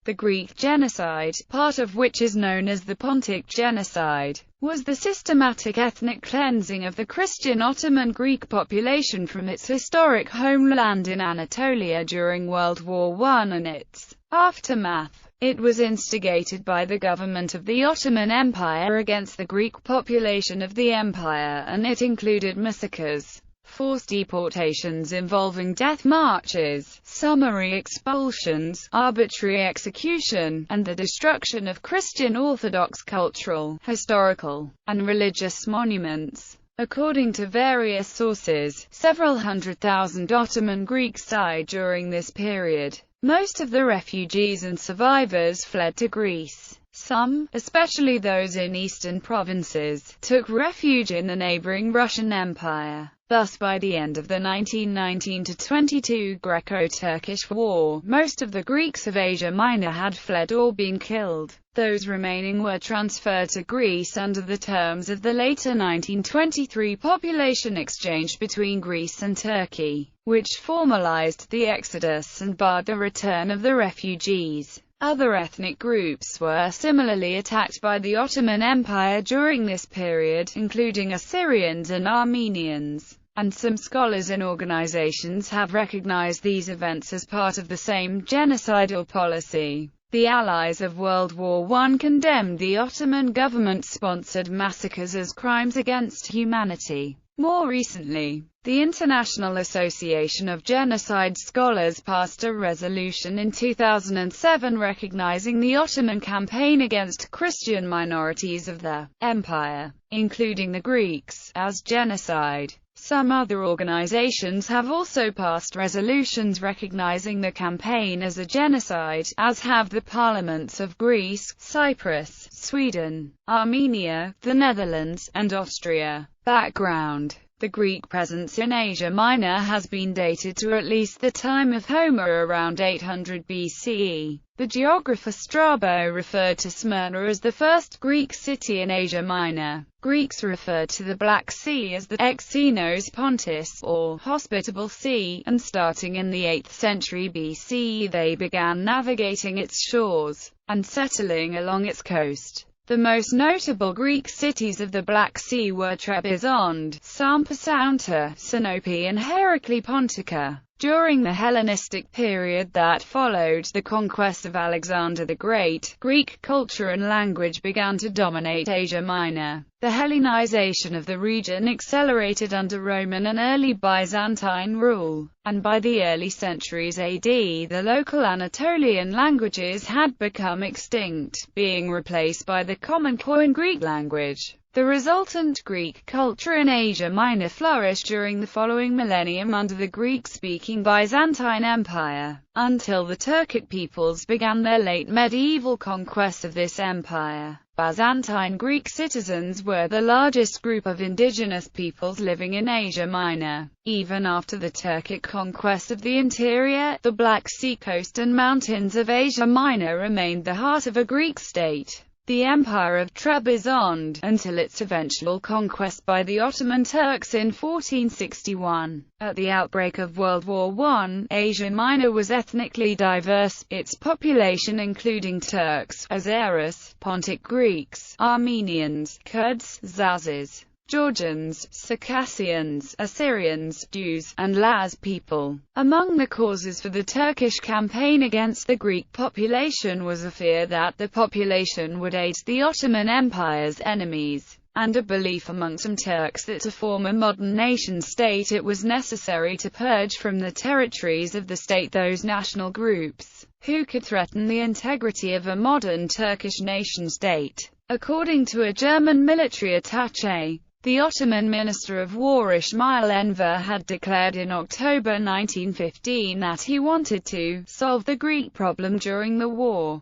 The Greek genocide, part of which is known as the Pontic genocide, was the systematic ethnic cleansing of the Christian Ottoman Greek population from its historic homeland in Anatolia during World War I and its aftermath. It was instigated by the government of the Ottoman Empire against the Greek population of the empire, and it included massacres, forced deportations involving death marches, summary expulsions, arbitrary execution, and the destruction of Christian Orthodox cultural, historical, and religious monuments. According to various sources, several 100,000 Ottoman Greeks died during this period. Most of the refugees and survivors fled to Greece. Some, especially those in eastern provinces, took refuge in the neighboring Russian Empire. Thus, by the end of the 1919-22 Greco-Turkish War, most of the Greeks of Asia Minor had fled or been killed. Those remaining were transferred to Greece under the terms of the later 1923 population exchange between Greece and Turkey, which formalized the exodus and barred the return of the refugees. Other ethnic groups were similarly attacked by the Ottoman Empire during this period, including Assyrians and Armenians, and some scholars and organizations have recognized these events as part of the same genocidal policy. The Allies of World War I condemned the Ottoman government-sponsored massacres as crimes against humanity. More recently, the International Association of Genocide Scholars passed a resolution in 2007 recognizing the Ottoman campaign against Christian minorities of the empire, including the Greeks, as genocide. Some other organizations have also passed resolutions recognizing the campaign as a genocide, as have the parliaments of Greece, Cyprus, Sweden, Armenia, the Netherlands, and Austria. Background: the Greek presence in Asia Minor has been dated to at least the time of Homer around 800 BCE. The geographer Strabo referred to Smyrna as the first Greek city in Asia Minor. Greeks referred to the Black Sea as the Xenos Pontus, or hospitable sea, and starting in the 8th century BCE they began navigating its shores, and settling along its coast. The most notable Greek cities of the Black Sea were Trebizond, Samosaunta, Sinope and Heraclea Pontica. During the Hellenistic period that followed the conquest of Alexander the Great, Greek culture and language began to dominate Asia Minor. The Hellenization of the region accelerated under Roman and early Byzantine rule, and by the early centuries AD the local Anatolian languages had become extinct, being replaced by the common Koine Greek language. The resultant Greek culture in Asia Minor flourished during the following millennium under the Greek-speaking Byzantine Empire, until the Turkic peoples began their late medieval conquest of this empire. Byzantine Greek citizens were the largest group of indigenous peoples living in Asia Minor. Even after the Turkic conquest of the interior, the Black Sea coast and mountains of Asia Minor remained the heart of a Greek state. The Empire of Trebizond, until its eventual conquest by the Ottoman Turks in 1461. At the outbreak of World War I, Asia Minor was ethnically diverse, its population including Turks, Azeris, Pontic Greeks, Armenians, Kurds, Zazes, Georgians, Circassians, Assyrians, Jews, and Laz people. Among the causes for the Turkish campaign against the Greek population was a fear that the population would aid the Ottoman Empire's enemies, and a belief among some Turks that to form a modern nation-state it was necessary to purge from the territories of the state those national groups who could threaten the integrity of a modern Turkish nation-state. According to a German military attaché, the Ottoman Minister of War Ismail Enver had declared in October 1915 that he wanted to solve the Greek problem during the war.